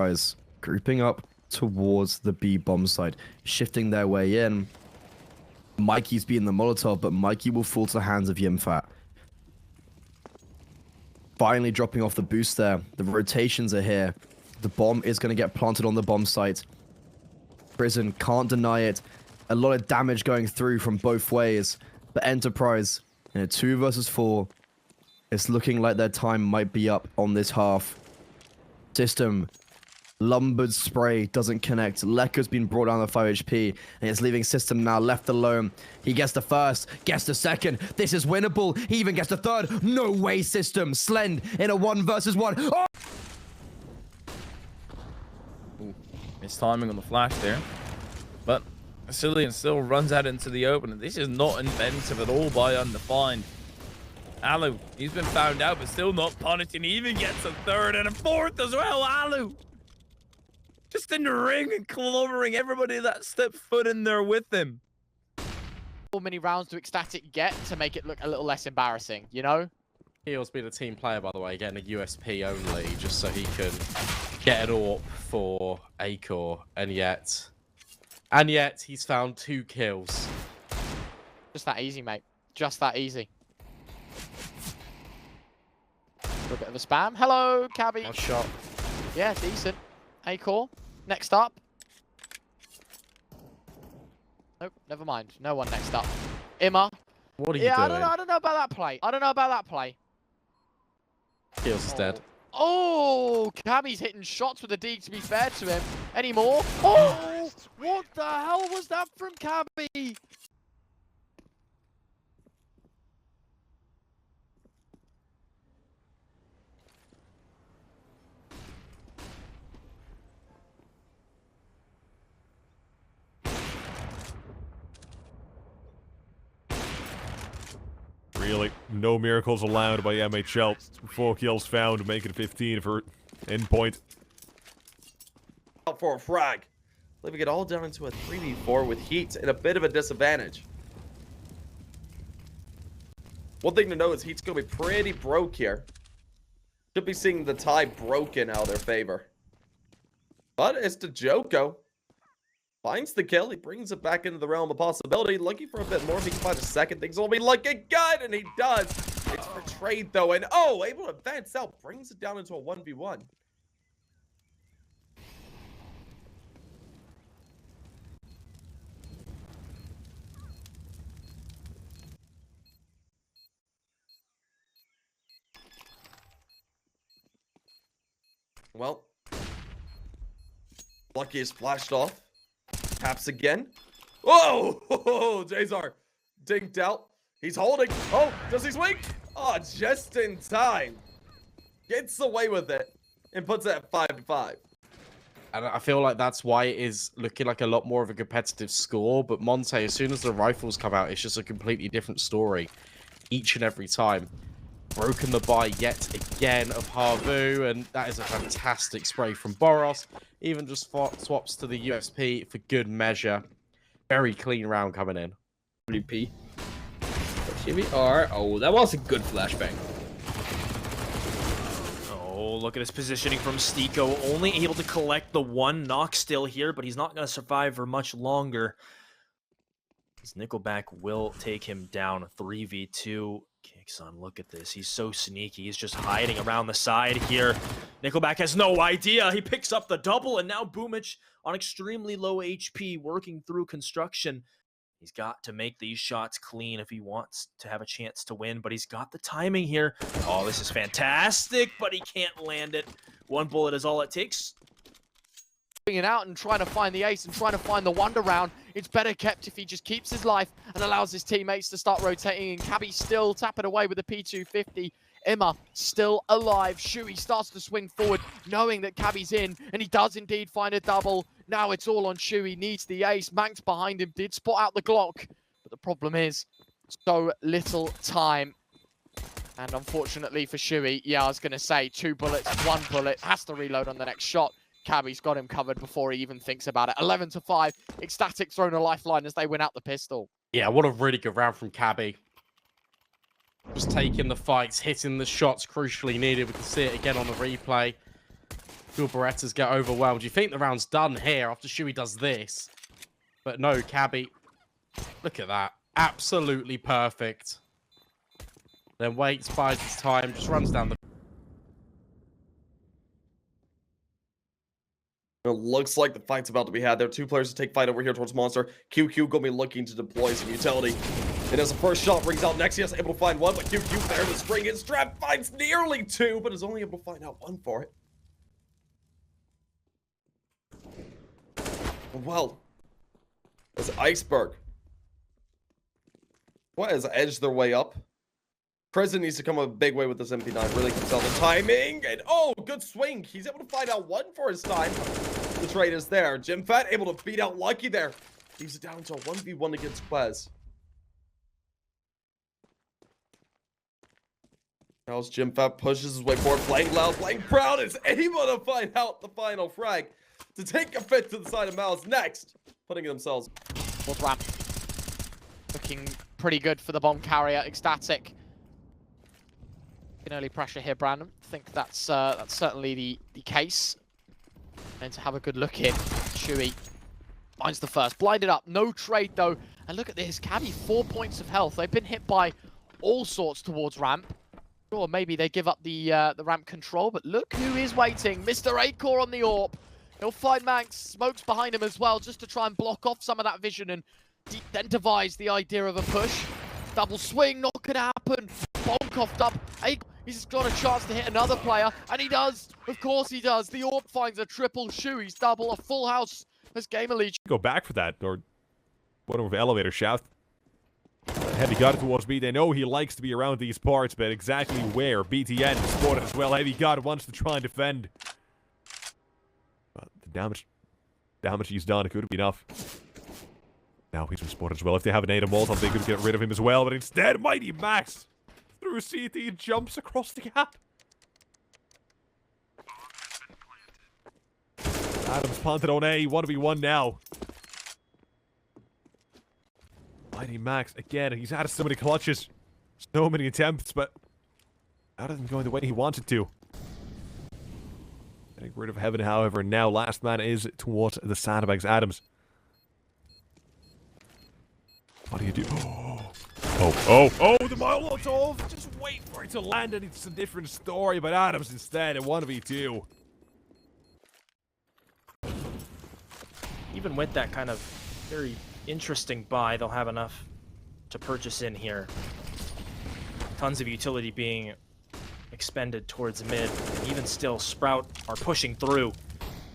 guys grouping up towards the B bomb side, shifting their way in. Mikey's being the Molotov, but Mikey will fall to the hands of Yimfat. Finally dropping off the boost there. The rotations are here. The bomb is going to get planted on the bomb site. Prison can't deny it. A lot of damage going through from both ways. But Enterprise, in a 2 versus 4, it's looking like their time might be up on this half. System. Lumbered spray doesn't connect. Lekker's been brought down to 5 HP, and it's leaving System now left alone. He gets the first, gets the second. This is winnable. He even gets the third. No way, System. Slend in a 1 versus 1. Oh! His timing on the flash there, but Cillian still runs out into the open, and this is not inventive at all by Undefined. ALLU, he's been found out, but still not punished, and he even gets a third and a fourth as well. ALLU just in the ring and clobbering everybody that stepped foot in there with him. How many rounds do Ecstatic get to make it look a little less embarrassing, you know? He'll be the team player, by the way, getting a USP only, just so he can get it up for Acor, and yet he's found 2 kills. Just that easy, mate. Just that easy. A bit of a spam. Hello, Cabby. Nice shot. Yeah, decent. Acor. Next up. Nope, never mind. No one next up. Imma. What are you doing? I don't know about that play. I don't know about that play. Heels is dead. Oh, Cabby's hitting shots with a D, to be fair to him. Any more? Oh, what the hell was that from Cabby? Really, no miracles allowed by MHL. 4 kills found, making 15 for endpoint. Out for a frag, leaving it all down into a 3v4 with Heat and a bit of a disadvantage. One thing to know is Heat's gonna be pretty broke here. Should be seeing the tie broken out of their favor. But it's the Joko. Finds the kill, he brings it back into the realm of possibility, looking for a bit more. If he can find a second, things will be looking good, and he does. It's for trade though, and oh, able to advance out, brings it down into a 1v1. Well, Lucky is flashed off. Taps again. Whoa! Jazar dinked out. He's holding. Oh, does he swing? Oh, just in time. Gets away with it and puts it at 5-5. And I feel like that's why it is looking like a lot more of a competitive score. But Monte, as soon as the rifles come out, it's just a completely different story each and every time. Broken the buy yet again of Harvu, and that is a fantastic spray from Boros. Even just swaps to the USP for good measure. Very clean round coming in. WP. Here we are. Oh, that was a good flashbang. Oh, look at his positioning from Stiko. Only able to collect the 1 knock still here, but he's not going to survive for much longer. This Nickelback will take him down 3v2. Kixon, look at this. He's so sneaky. He's just hiding around the side here. Nickelback has no idea. He picks up the double, and now Boomich on extremely low HP, working through construction. He's got to make these shots clean if he wants to have a chance to win, but he's got the timing here. Oh, this is fantastic, but he can't land it. 1 bullet is all it takes. It out and trying to find the ace and trying to find the wonder round. It's better kept if he just keeps his life and allows his teammates to start rotating, and Cabby still tapping away with the P250. Imma still alive. Shui starts to swing forward, knowing that Cabby's in, and he does indeed find a double. Now it's all on Shui, needs the ace. Manx behind him did spot out the Glock, but the problem is so little time. And unfortunately for Shui, yeah, I was going to say 2 bullets, 1 bullet, has to reload on the next shot. Cabby's got him covered before he even thinks about it. 11-5. Ecstatic throwing a lifeline as they win out the pistol. Yeah, what a really good round from Cabby. Just taking the fights, hitting the shots crucially needed. We can see it again on the replay. Your Berettas get overwhelmed. You think the round's done here after Shuey does this. But no, Cabby. Look at that. Absolutely perfect. Then waits, buys his time, just runs down the... It looks like the fight's about to be had. There are two players to take fight over here towards Monster. QQ gonna be looking to deploy some utility. And as the first shot rings out, Nexius able to find one, but QQ there to spring in. Strap finds nearly two, but is only able to find out one for it. Well, as Iceberg. What has edged their way up? Prison needs to come a big way with this MP9. Really can tell the timing. And oh, good swing. He's able to find out one for his time. The trade is there. Jim Fat able to beat out Lucky there. He's down to a 1v1 against Quez. Now as Jim Fat pushes his way forward, playing loud, playing proud, is able to find out the final frag to take a fit to the side of Mouse. Next, putting themselves. Towards ramp. Looking pretty good for the bomb carrier. Ecstatic. Early pressure here, Brandon. I think that's certainly the case. And to have a good look in, Shuey finds the first. Blinded up, no trade though. And look at this, Cabby, 4 points of health. They've been hit by all sorts towards ramp. Or maybe they give up the ramp control, but look who is waiting. Mr. 8-Core on the AWP. He'll find Manx, smokes behind him as well, just to try and block off some of that vision and then devise the idea of a push. Double swing, not gonna happen. Bomb coughed up. He's got a chance to hit another player, and he does. Of course he does. The AWP finds a triple Shuey's double, a full house as Gamer Legion. Go back for that, or whatever elevator shaft. Heavy got it towards B. They know he likes to be around these parts, but exactly where? BTN is spotted as well. Heavy God wants to try and defend. But the damage he's done, it could be enough. Now he's been spotted as well. If they have an Ada Molotov, they could get rid of him as well. But instead, Mighty Max, through CT, jumps across the gap. Adams planted on A, 1v1 now. Mighty Max, again, he's had so many clutches. So many attempts, but that isn't going the way he wanted to. Getting rid of Heaven, however, now last man is towards the sandbags. Adams. What do you do? Oh, the Molotov! Just wait for it to land and it's a different story, but Adams instead, a 1v2. Even with that kind of very interesting buy, they'll have enough to purchase in here. Tons of utility being expended towards mid. And even still, Sprout are pushing through.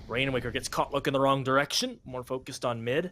Rainwaker gets caught looking the wrong direction, more focused on mid.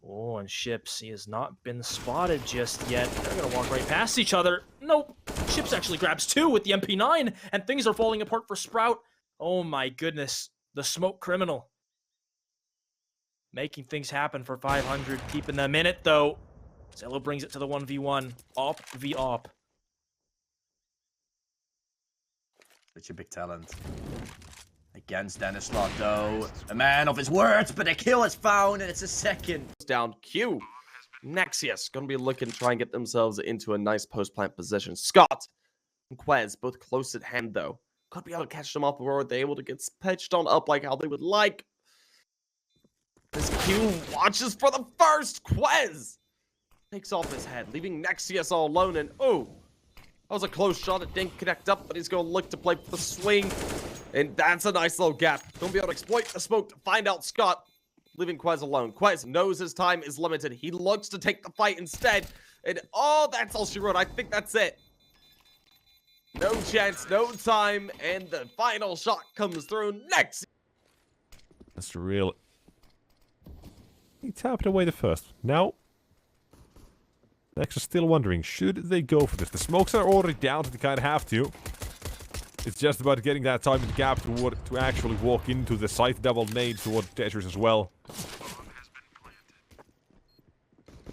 Oh, and Ships, he has not been spotted just yet. They're gonna walk right past each other. Nope. Ships actually grabs two with the MP9, and things are falling apart for Sprout. Oh my goodness. The smoke criminal. Making things happen for 500, keeping them in it though. Zello brings it to the 1v1. Op v op. Such a big talent. Against Dennis Lott, though. A man of his words, but a kill is found, and it's a second. Down Q. Nexius gonna be looking to try and get themselves into a nice post-plant position. Scott and Quez, both close at hand, though. Could be able to catch them up, or are they able to get pitched on up like how they would like? This Q watches for the first. Quez takes off his head, leaving Nexius all alone, and oh, that was a close shot. It didn't connect up, but he's going to look to play for the swing. And that's a nice little gap. Don't be able to exploit the smoke to find out Scott, leaving Quez alone. Quez knows his time is limited. He looks to take the fight instead. And oh, that's all she wrote. I think that's it. No chance, no time, and the final shot comes through. Next. That's real. He tapped away the first. Now, Nex is still wondering, should they go for this? The smokes are already down, so they kind of have to. It's just about getting that time in the gap to actually walk into the site. Double nades towards Tetris as well.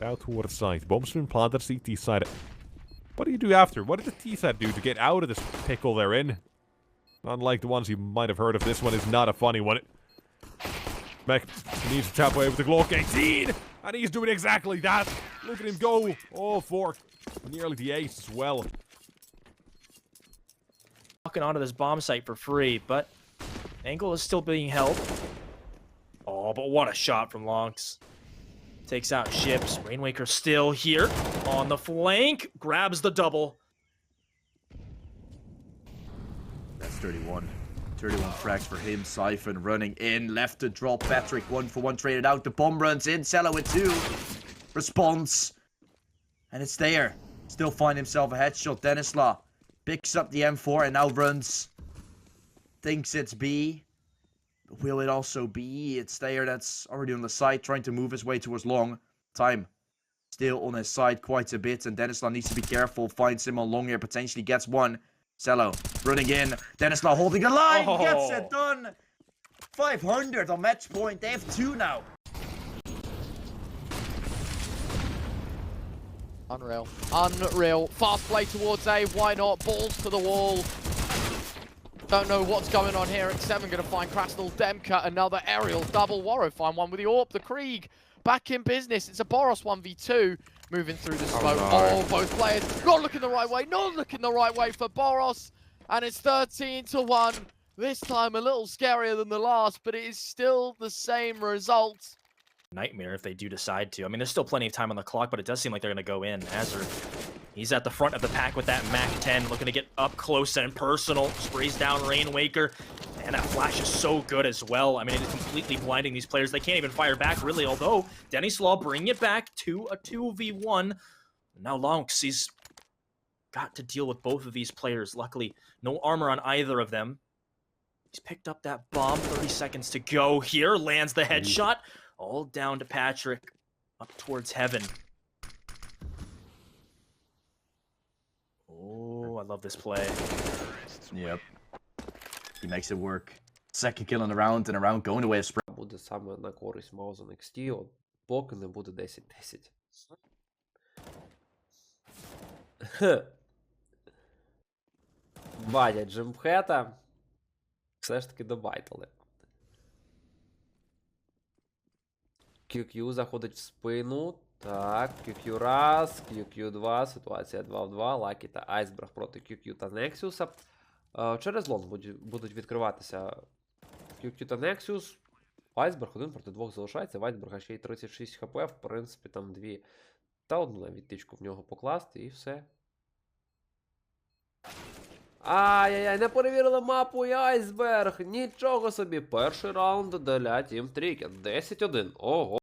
Out towards site. Bomb's been planted, CT side. What do you do after? What did the T side do to get out of this pickle they're in? Unlike the ones you might have heard of, this one is not a funny one. Mech needs to tap away with the Glock 18, and he's doing exactly that. Look at him go. Oh, for nearly the ace as well. Walking onto this bomb site for free, but Angle is still being held. Oh, but what a shot from Lonks. Takes out Ships. Rainwaker still here on the flank. Grabs the double. That's 31. 31 frags for him. Siphon running in. Left to drop. Patrick 1-for-1 traded out. The bomb runs in. Cello with 2. Response. And it's there. Still find himself a headshot. Denisla picks up the M4 and now runs. Thinks it's B. Will it also be? It's there that's already on the side, trying to move his way towards long. Time still on his side quite a bit, and Denisla needs to be careful. Finds him on long here, potentially gets one. Cello running in. Denisla holding the line, gets it done. 500 on match point. They have 2 now. Unreal. Unreal. Fast play towards A. Why not? Balls to the wall. Don't know what's going on here. It's 7 going to find Krasnal. Demka, another aerial double. Warrow find one with the AWP. The Krieg back in business. It's a Boros 1v2 moving through the smoke. Oh, both players not looking the right way. Not looking the right way for Boros. And it's 13-1. This time a little scarier than the last, but it is still the same result. Nightmare if they do decide to. I mean, there's still plenty of time on the clock, but it does seem like they're going to go in. Azure, he's at the front of the pack with that MAC-10, looking to get up close and personal. Sprays down Rainwaker, and that flash is so good as well. I mean, it is completely blinding these players. They can't even fire back, really, although Denislaw bringing it back to a 2v1. Now Lonks, he's got to deal with both of these players. Luckily, no armor on either of them. He's picked up that bomb, 30 seconds to go here, lands the headshot. All down to Patrick, up towards heaven. Oh, I love this play. Yep. He makes it work. Second kill in a round, and a round going away of spray. Буде саме на користь Мауза NXT, от поки не буде 10-10. Батя Джимхета все ж таки добайтили. QQ заходить в спину. Так, QQ раз, QQ 2, ситуація 2 в 2. Лакі та Айсберг проти QQ та Nexus. Через лонг будуть відкриватися QQ та Nexus. Айсберг 1 проти 2 залишається. В Айсберга ще й 36 хп, в принципі, там 2 та одну відтичку в нього покласти і все. Ай-яй-яй, не перевірили мапу і Айсберг. Нічого собі. Перший раунд для Team Tricket. 10-1. Ого.